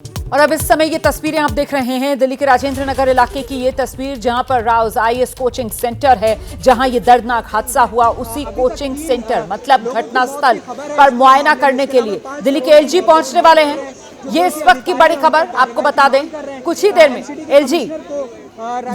और अब इस समय ये तस्वीरें आप देख रहे हैं दिल्ली के राजेंद्र नगर इलाके की। ये तस्वीर जहां पर राउज आईएएस कोचिंग सेंटर है, जहां ये दर्दनाक हादसा हुआ, उसी कोचिंग सेंटर मतलब घटनास्थल पर मुआयना करने के लिए दिल्ली के एलजी पहुंचने वाले हैं। ये इस वक्त की बड़ी खबर आपको बता दें, कुछ ही देर में एलजी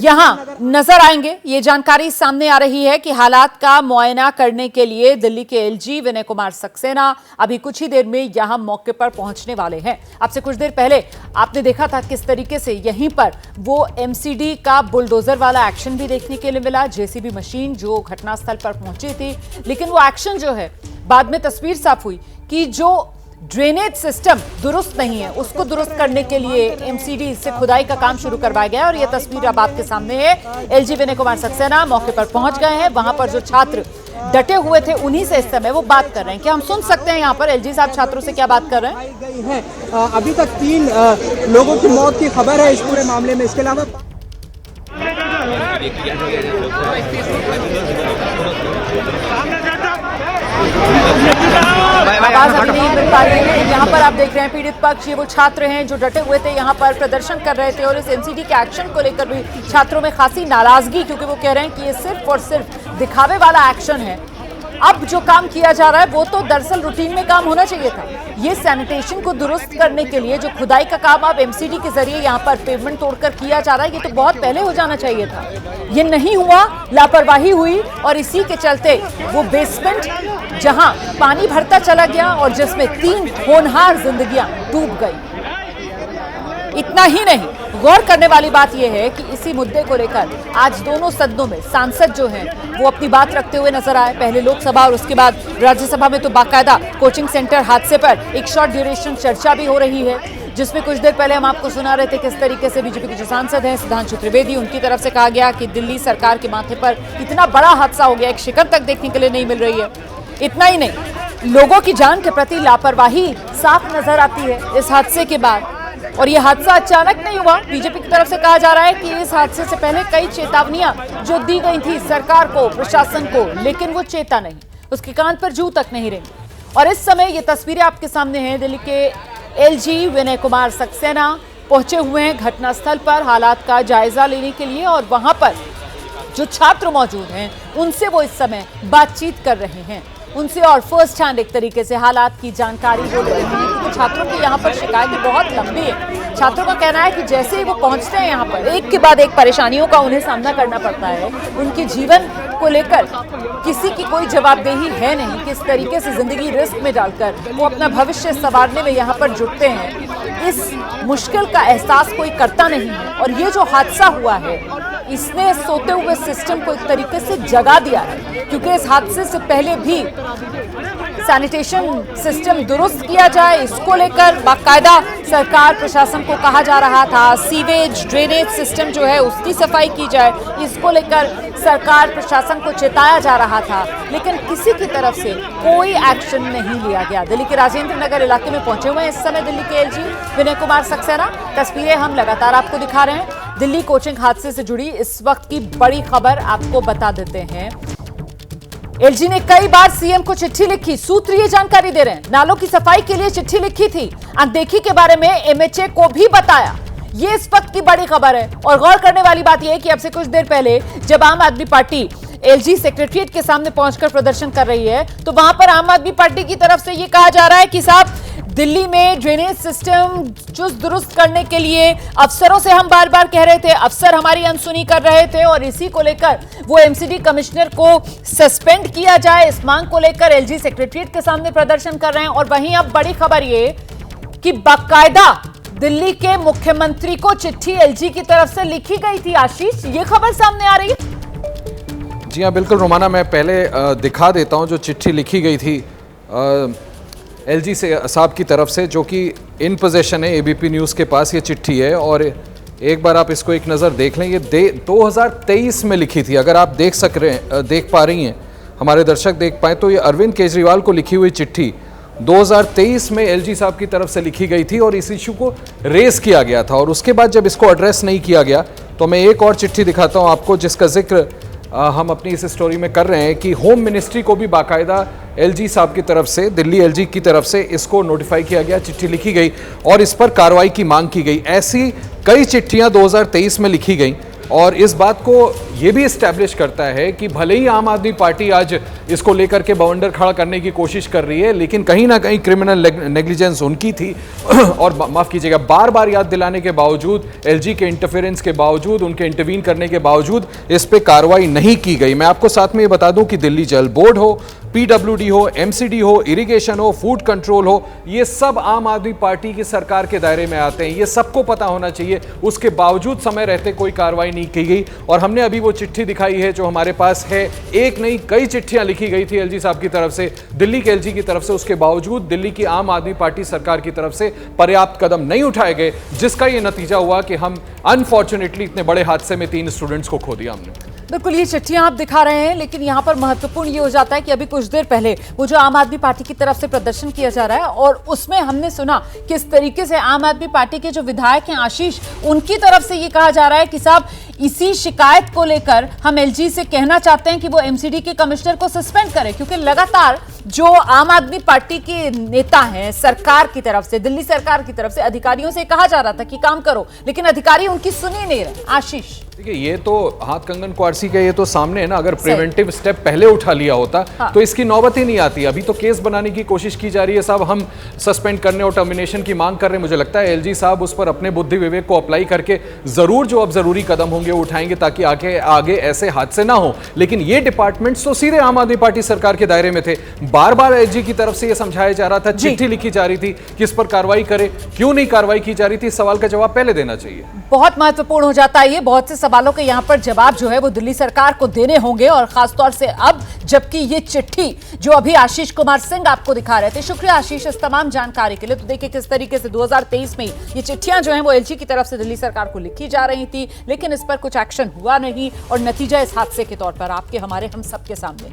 यहां नजर आएंगे। ये जानकारी सामने आ रही है कि हालात का मुआयना करने के लिए दिल्ली के एलजी विनय कुमार सक्सेना अभी कुछ ही देर में यहां मौके पर पहुंचने वाले हैं। आपसे कुछ देर पहले आपने देखा था किस तरीके से यहीं पर वो एमसीडी का बुलडोजर वाला एक्शन भी देखने के लिए मिला, जेसीबी मशीन जो घटनास्थल पर पहुंची थी। लेकिन वो एक्शन जो है, बाद में तस्वीर साफ हुई कि जो ड्रेनेज सिस्टम दुरुस्त नहीं है उसको दुरुस्त करने के लिए एमसीडी से खुदाई का काम शुरू करवाया गया। और यह तस्वीर अब आपके सामने है। एलजी विनय कुमार सक्सेना मौके पर पहुंच गए हैं। वहां पर जो छात्र डटे हुए थे उन्हीं से इस समय वो बात कर रहे हैं। क्या हम सुन सकते हैं यहाँ पर एलजी साहब छात्रों से क्या बात कर रहे हैं? अभी तक 3 लोगों की मौत की खबर है इस पूरे मामले में। इसके अलावा आवाज अभी नहीं मिल पा रही है, लेकिन यहाँ पर आप देख रहे हैं पीड़ित पक्ष, ये वो छात्र हैं जो डटे हुए थे, यहाँ पर प्रदर्शन कर रहे थे। और इस एमसीडी के एक्शन को लेकर भी छात्रों में खासी नाराजगी, क्योंकि वो कह रहे हैं कि ये सिर्फ और सिर्फ दिखावे वाला एक्शन है। अब जो काम किया जा रहा है वो तो दरअसल रूटीन में काम होना चाहिए था। ये सैनिटेशन को दुरुस्त करने के लिए जो खुदाई का काम अब एमसीडी के जरिए यहाँ पर पेवमेंट तोड़कर किया जा रहा है, ये तो बहुत पहले हो जाना चाहिए था। ये नहीं हुआ, लापरवाही हुई और इसी के चलते वो बेसमेंट जहां पानी भरता चला गया और जिसमें 3 होनहार जिंदगियां डूब गई। इतना ही नहीं, गौर करने वाली बात यह है कि इसी मुद्दे को लेकर आज दोनों सदनों में सांसद जो हैं वो अपनी बात रखते हुए नजर आए। पहले लोकसभा और उसके बाद राज्यसभा में तो बाकायदा कोचिंग सेंटर हादसे पर एक शॉर्ट ड्यूरेशन चर्चा भी हो रही है, जिसमें कुछ देर पहले हम आपको सुना रहे थे किस तरीके से बीजेपी के जो सांसद हैं सुधांशु त्रिवेदी, उनकी तरफ से कहा गया कि दिल्ली सरकार के माथे पर इतना बड़ा हादसा हो गया, एक शिकन तक देखने के लिए नहीं मिल रही है। इतना ही नहीं, लोगों की जान के प्रति लापरवाही साफ नजर आती है इस हादसे के बाद। और ये हादसा अचानक नहीं हुआ। बीजेपी की तरफ से कहा जा रहा है कि इस हादसे से पहले कई चेतावनियां जो दी गई थी सरकार को, प्रशासन को, लेकिन वो चेता नहीं, उसके कान पर जू तक नहीं रही। और इस समय ये तस्वीरें आपके सामने हैं, दिल्ली के एलजी विनय कुमार सक्सेना पहुंचे हुए हैं घटनास्थल पर हालात का जायजा लेने के लिए। और वहां पर जो छात्र मौजूद हैं उनसे वो इस समय बातचीत कर रहे हैं, उनसे और फर्स्ट हैंड एक तरीके से हालात की जानकारी वो ले रहे हैं। क्योंकि छात्रों की यहाँ पर शिकायतें बहुत लंबी है। छात्रों का कहना है कि जैसे ही वो पहुंचते हैं यहाँ पर एक के बाद एक परेशानियों का उन्हें सामना करना पड़ता है। उनके जीवन को लेकर किसी की कोई जवाबदेही है नहीं, किस तरीके से जिंदगी रिस्क में डालकर वो अपना भविष्य संवारने में यहाँ पर जुटते हैं, इस मुश्किल का एहसास कोई करता नहीं है। और ये जो हादसा हुआ है इसने सोते हुए सिस्टम को एक तरीके से जगा दिया है, क्योंकि इस हादसे से पहले भी सैनिटेशन सिस्टम दुरुस्त किया जाए, इसको लेकर बाकायदा सरकार प्रशासन को कहा जा रहा था। सीवेज ड्रेनेज सिस्टम जो है उसकी सफाई की जाए, इसको लेकर सरकार प्रशासन को चेताया जा रहा था, लेकिन किसी की तरफ से कोई एक्शन नहीं लिया गया। दिल्ली के राजेंद्र नगर इलाके में पहुंचे हुए हैं इस समय दिल्ली के एलजी विनय कुमार सक्सेना। तस्वीरें हम लगातार आपको दिखा रहे हैं। दिल्ली कोचिंग हादसे से जुड़ी इस वक्त की बड़ी खबर आपको बता देते हैं। एलजी ने कई बार सीएम को चिट्ठी लिखी, सूत्र ये जानकारी दे रहे हैं। नालों की सफाई के लिए चिट्ठी लिखी थी, अनदेखी के बारे में एमएचए को भी बताया। ये इस वक्त की बड़ी खबर है। और गौर करने वाली बात यह है कि अब से कुछ देर पहले जब आम आदमी पार्टी एलजी सेक्रेटरीट के सामने पहुंचकर प्रदर्शन कर रही है, तो वहां पर आम आदमी पार्टी की तरफ से ये कहा जा रहा है कि साहब दिल्ली में ड्रेनेज सिस्टम चुस्त दुरुस्त करने के लिए अफसरों से हम बार बार कह रहे थे, अफसर हमारी अनसुनी कर रहे थे और इसी को लेकर वो एमसीडी कमिश्नर को सस्पेंड किया जाए, इस मांग को लेकर एलजी सेक्रेटरीट के सामने प्रदर्शन कर रहे हैं। और वहीं अब बड़ी खबर ये कि बाकायदा दिल्ली के मुख्यमंत्री को चिट्ठी एलजी की तरफ से लिखी गई थी। आशीष, ये खबर सामने आ रही है। जी हाँ, बिल्कुल रोमाना, मैं पहले दिखा देता हूँ जो चिट्ठी लिखी गई थी एलजी से साहब की तरफ से, जो कि इन पोजीशन है एबीपी न्यूज़ के पास ये चिट्ठी है। और एक बार आप इसको एक नज़र देख लें, ये 2023 में लिखी थी। अगर आप देख पा रही हैं, हमारे दर्शक देख पाएँ तो ये अरविंद केजरीवाल को लिखी हुई चिट्ठी 2023 में एलजी साहब की तरफ से लिखी गई थी और इस इशू को रेस किया गया था। और उसके बाद जब इसको एड्रेस नहीं किया गया तो मैं एक और चिट्ठी दिखाता हूँ आपको, जिसका जिक्र हम अपनी इस स्टोरी में कर रहे हैं कि होम मिनिस्ट्री को भी बाकायदा एलजी साहब की तरफ से, दिल्ली एलजी की तरफ से इसको नोटिफाई किया गया, चिट्ठी लिखी गई और इस पर कार्रवाई की मांग की गई। ऐसी कई चिट्ठियां 2023 में लिखी गई और इस बात को ये भी इस्टेब्लिश करता है कि भले ही आम आदमी पार्टी आज इसको लेकर के बवंडर खड़ा करने की कोशिश कर रही है, लेकिन कहीं ना कहीं क्रिमिनल नेग्लिजेंस उनकी थी और माफ़ कीजिएगा, बार बार याद दिलाने के बावजूद, एलजी के इंटरफेरेंस के बावजूद, उनके इंटरवीन करने के बावजूद इस पर कार्रवाई नहीं की गई। मैं आपको साथ में ये बता दूं कि दिल्ली जल बोर्ड हो, पीडब्ल्यूडी हो, एमसीडी हो, इरिगेशन हो, फूड कंट्रोल हो, ये सब आम आदमी पार्टी की सरकार के दायरे में आते हैं, ये सबको पता होना चाहिए। उसके बावजूद समय रहते कोई कार्रवाई नहीं की गई और हमने अभी वो चिट्ठी दिखाई है जो हमारे पास है। एक नहीं कई चिट्ठियां लिखी गई थी एलजी साहब की तरफ से, दिल्ली के एलजी की तरफ से, उसके बावजूद दिल्ली की आम आदमी पार्टी सरकार की तरफ से पर्याप्त कदम नहीं उठाए गए, जिसका ये नतीजा हुआ कि हम अनफॉर्चुनेटली इतने बड़े हादसे में 3 स्टूडेंट्स को खो दिया हमने। बिल्कुल, ये चिट्ठियां आप दिखा रहे हैं, लेकिन यहाँ पर महत्वपूर्ण ये हो जाता है कि अभी कुछ देर पहले वो जो आम आदमी पार्टी की तरफ से प्रदर्शन किया जा रहा है और उसमें हमने सुना किस तरीके से आम आदमी पार्टी के जो विधायक हैं आशीष, उनकी तरफ से ये कहा जा रहा है कि साहब इसी शिकायत को लेकर हम एलजी से कहना चाहते हैं कि वो एमसीडी के कमिश्नर को सस्पेंड करें, क्योंकि लगातार जो आम आदमी पार्टी के नेता हैं सरकार की तरफ से, दिल्ली सरकार की तरफ से अधिकारियों से कहा जा रहा था कि काम करो, लेकिन अधिकारी उनकी सुन ही नहीं रहे। आशीष, देखिए, ये तो हाथ कंगन क्वारसी का ये तो सामने है ना। अगर प्रिवेंटिव स्टेप पहले उठा लिया होता तो इसकी नौबत ही नहीं आती। अभी तो केस बनाने की कोशिश की जा रही है साहब, हम सस्पेंड करने और टर्मिनेशन की मांग कर रहे हैं। मुझे लगता है एलजी साहब उस पर अपने बुद्धि विवेक को अप्लाई करके जरूर जो अब जरूरी कदम होंगे वो उठाएंगे ताकि आगे ऐसे हादसे ना हो। लेकिन ये डिपार्टमेंट्स तो सीधे आम आदमी पार्टी सरकार के दायरे में थे। बार बार एलजी की तरफ से ये समझाया जा रहा था, चिट्ठी लिखी जा रही थी कि इस पर कार्रवाई करे, क्यों नहीं कार्रवाई की जा रही थी? इस सवाल का जवाब पहले देना चाहिए। बहुत महत्वपूर्ण हो जाता है ये, बहुत से सवालों के यहाँ पर जवाब जो है वो दिल्ली सरकार को देने होंगे और खासतौर से अब जबकि ये चिट्ठी जो अभी आशीष कुमार सिंह आपको दिखा रहे थे। शुक्रिया आशीष इस तमाम जानकारी के लिए। तो देखिए किस तरीके से 2023 में ये चिट्ठियां जो हैं वो एलजी की तरफ से दिल्ली सरकार को लिखी जा रही थी, लेकिन इस पर कुछ एक्शन हुआ नहीं और नतीजा इस हादसे के तौर पर आपके, हमारे, हम सबके सामने